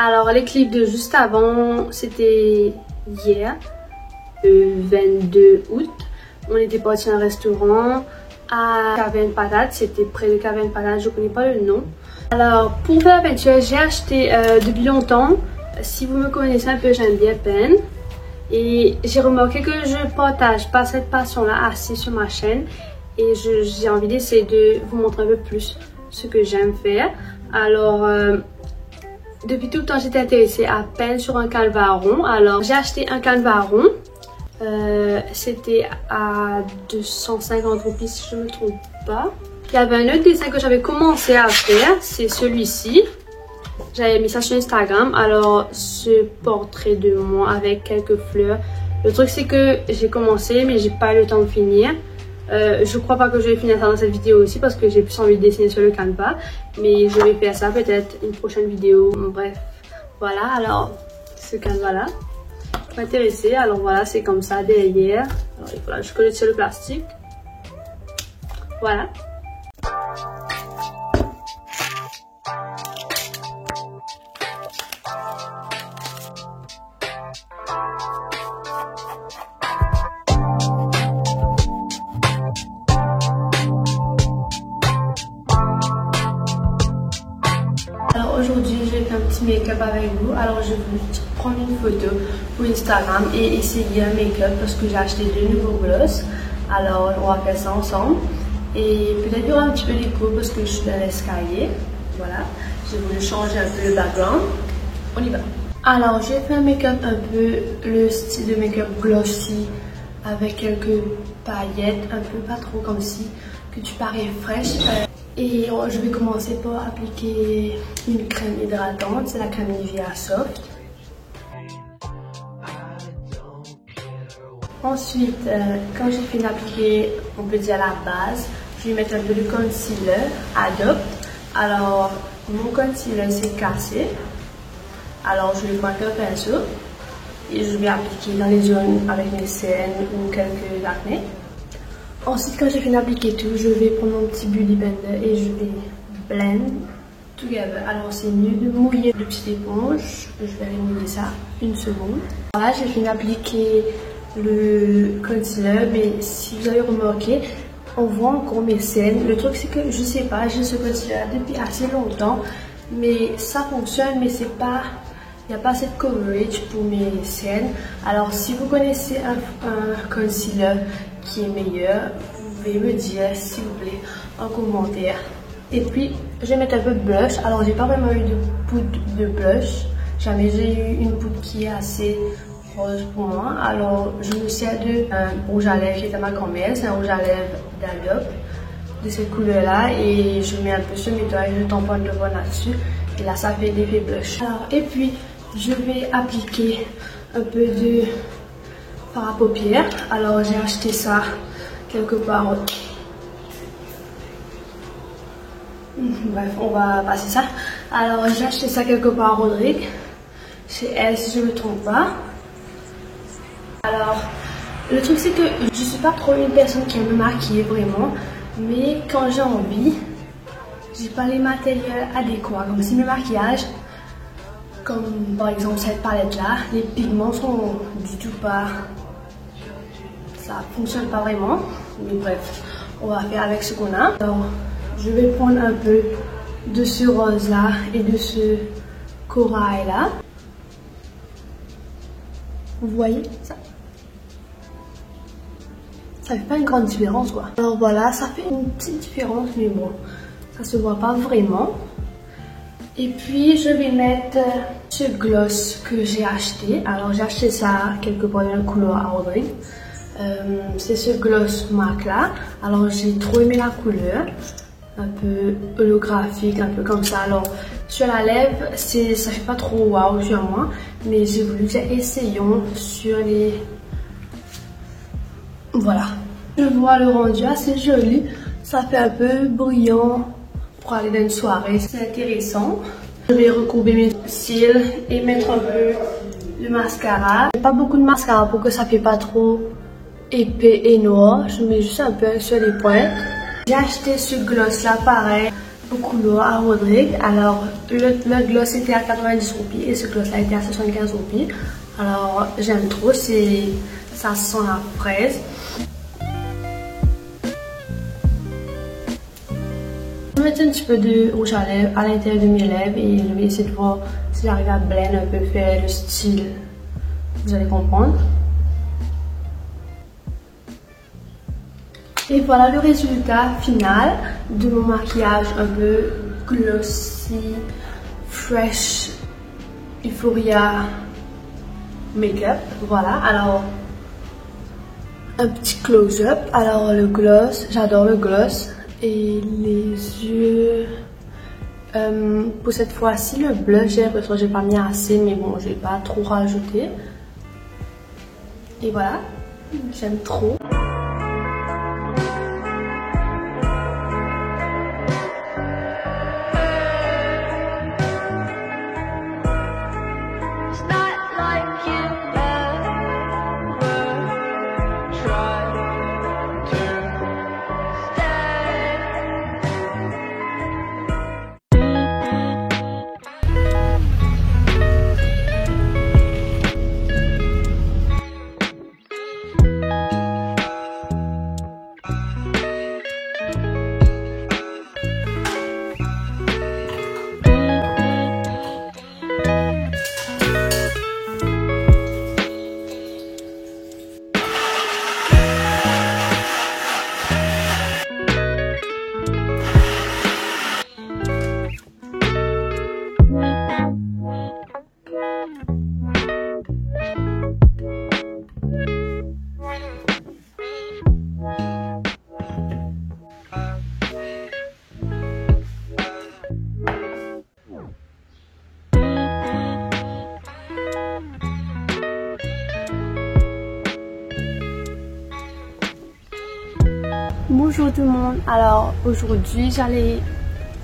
Alors les clips de juste avant, c'était hier, le 22 août. On était parti à un restaurant à Caverne Patate, c'était près de Caverne Patate, je connais pas le nom. Alors pour faire la peinture, j'ai acheté depuis longtemps. Si vous me connaissez un peu, j'aime bien peindre. Et j'ai remarqué que je partage pas cette passion-là assez sur ma chaîne. Et j'ai envie d'essayer de vous montrer un peu plus ce que j'aime faire. Alors depuis tout le temps, j'étais intéressée à peindre sur un canevas rond. Alors j'ai acheté un canevas rond. C'était à 250 roupies si je ne me trompe pas. Il y avait un autre dessin que j'avais commencé à faire, c'est celui-ci. J'avais mis ça sur Instagram. Alors ce portrait de moi avec quelques fleurs. Le truc c'est que j'ai commencé mais j'ai pas eu le temps de finir. Je crois pas que je vais finir ça dans cette vidéo aussi parce que j'ai plus envie de dessiner sur le canevas. Mais je vais faire ça peut-être une prochaine vidéo. Bref, voilà, alors ce canevas là m'intéresser. Alors voilà, c'est comme ça derrière. Alors il faudra que je colle sur le plastique. Voilà. Alors aujourd'hui, je vais faire un petit make-up avec vous. Alors je vais prendre une photo pour Instagram et essayer un make-up parce que j'ai acheté 2 nouveaux glosses. Alors on va faire ça ensemble. Et peut-être il y aura un petit peu d'écho parce que je suis dans l'escalier. Voilà, j'ai voulu changer un peu le background. On y va. Alors j'ai fait un make-up un peu le style de make-up glossy avec quelques paillettes, un peu pas trop comme si que tu parais fraîche. Et je vais commencer par appliquer une crème hydratante, c'est la crème Nivea Soft. Ensuite, quand j'ai fini d'appliquer, on peut dire la base, je vais mettre un peu de concealer Adopt. Alors, mon concealer s'est cassé. Alors, je vais prendre un pinceau et je vais appliquer dans les zones avec mes cernes ou quelques acné. Ensuite, quand j'ai fini d'appliquer tout, je vais prendre mon petit Beauty Blender et je vais blend together. Alors, c'est mieux de mouiller le petit éponge. Je vais remouiller ça une seconde. Voilà, j'ai fini d'appliquer le concealer, mais si vous avez remarqué, on voit encore mes cernes. Le truc, c'est que je sais pas, j'ai ce concealer depuis assez longtemps, mais ça fonctionne, mais c'est pas. Il n'y a pas cette coverage pour mes cernes. Alors, si vous connaissez un concealer qui est meilleur, vous pouvez me dire, s'il vous plaît, en commentaire. Et puis, je vais mettre un peu de blush. Alors, j'ai pas vraiment eu de poudre de blush. Jamais j'ai eu une poudre qui est assez rose pour moi. Alors, je me sers de rouge à lèvres qui est à ma grand-mère. C'est un rouge à lèvres d'Adobe de cette couleur-là. Et je mets un peu ce nettoyage, je tamponne le bord là-dessus. Et là, ça fait l'effet blush. Alors, et puis, je vais appliquer un peu de fard à paupières. Alors j'ai acheté ça quelque part. Bref, on va passer ça. Alors j'ai acheté ça quelque part à Rodrigue, chez elle si je ne me trompe pas. Alors le truc c'est que je suis pas trop une personne qui aime me maquiller vraiment, mais quand j'ai envie, j'ai pas les matériels adéquats. Comme si le maquillage, comme par exemple cette palette là, les pigments sont du tout pas, ça fonctionne pas vraiment, mais bref, on va faire avec ce qu'on a. Alors je vais prendre un peu de ce rose là et de ce corail là. Vous voyez ça? Ça fait pas une grande différence quoi. Alors voilà, ça fait une petite différence, mais bon, ça se voit pas vraiment. Et puis je vais mettre ce gloss que j'ai acheté. Alors j'ai acheté ça quelque part dans le couloir à Rodrigue. C'est ce gloss MAC là. Alors j'ai trop aimé la couleur. Un peu holographique, un peu comme ça. Alors sur la lèvre, ça fait pas trop waouh sur moi. Mais j'ai voulu dire essayons sur les... Voilà. Je vois le rendu assez joli. Ça fait un peu brillant. Pour aller dans une soirée, c'est intéressant. Je vais recourber mes cils et mettre un peu le mascara. Pas beaucoup de mascara pour que ça fait pas trop épais et noir. Je mets juste un peu sur les pointes. J'ai acheté ce gloss là pareil beaucoup l'eau à Rodrigue. Alors, le gloss était à 90 roupies et ce gloss-là était à 75 roupies. Alors, j'aime trop, ça sent la fraise. Je vais mettre un petit peu de rouge à lèvres à l'intérieur de mes lèvres et je vais essayer de voir si j'arrive à blend un peu, faire le style. Vous allez comprendre. Et voilà le résultat final de mon maquillage un peu glossy, fresh, Euphoria make-up. Voilà, alors un petit close-up. Alors le gloss, j'adore le gloss. Et les yeux, pour cette fois-ci le blush, j'ai l'impression que j'ai pas mis assez, mais bon, je vais pas trop rajouter. Et voilà, j'aime trop. Bonjour tout le monde, alors aujourd'hui j'allais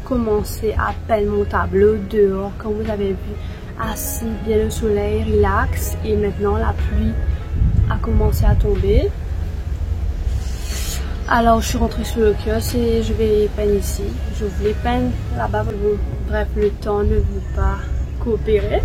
commencer à peindre mon tableau dehors. Comme vous avez vu, assis bien le soleil, relax, et maintenant la pluie a commencé à tomber. Alors je suis rentrée sur le kiosque et je vais peindre ici. Je voulais peindre là-bas, bref le temps ne veut pas coopérer.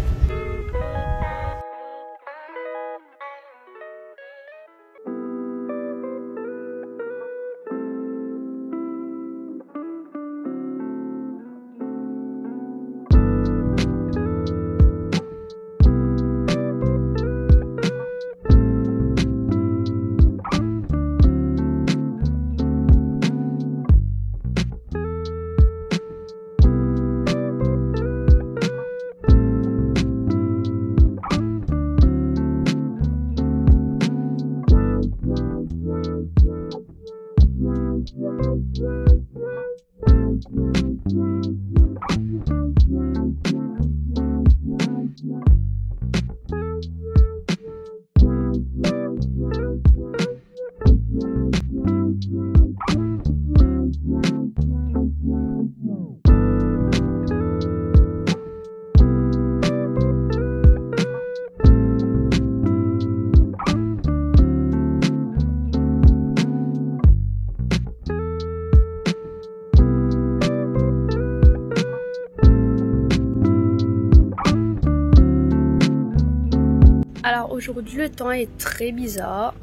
Alors aujourd'hui le temps est très bizarre,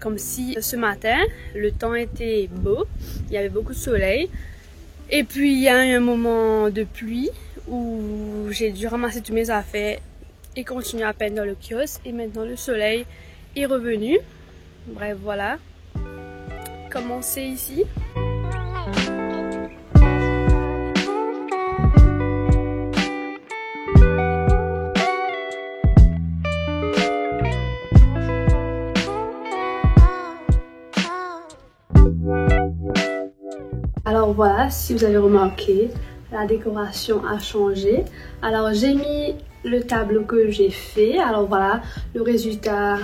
comme si ce matin le temps était beau, il y avait beaucoup de soleil et puis il y a eu un moment de pluie où j'ai dû ramasser toutes mes affaires et continuer à peindre dans le kiosque, et maintenant le soleil est revenu. Bref, voilà comment c'est ici. Alors voilà, si vous avez remarqué, la décoration a changé. Alors j'ai mis le tableau que j'ai fait. Alors voilà le résultat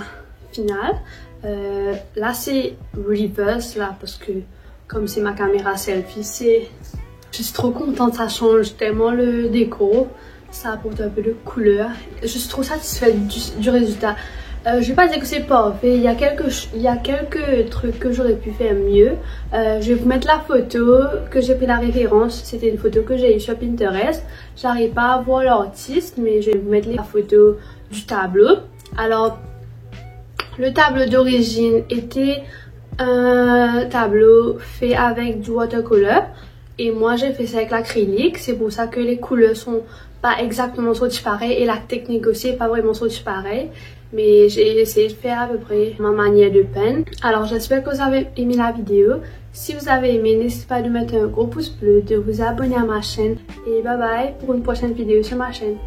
final. Là c'est reverse là parce que comme c'est ma caméra selfie, je suis trop contente, ça change tellement le déco. Ça apporte un peu de couleur. Je suis trop satisfaite du résultat. Je vais pas dire que c'est parfait, il y a quelques trucs que j'aurais pu faire mieux. Je vais vous mettre la photo que j'ai pris la référence, c'était une photo que j'ai eue sur Pinterest. J'arrive pas à voir l'artiste, mais je vais vous mettre la photo du tableau. Alors, le tableau d'origine était un tableau fait avec du watercolor. Et moi j'ai fait ça avec l'acrylique, c'est pour ça que les couleurs sont pas exactement sorties pareilles et la technique aussi est pas vraiment sortie pareille. Mais j'ai essayé de faire à peu près ma manière de peindre. Alors j'espère que vous avez aimé la vidéo. Si vous avez aimé, n'hésitez pas de mettre un gros pouce bleu, de vous abonner à ma chaîne. Et bye bye pour une prochaine vidéo sur ma chaîne.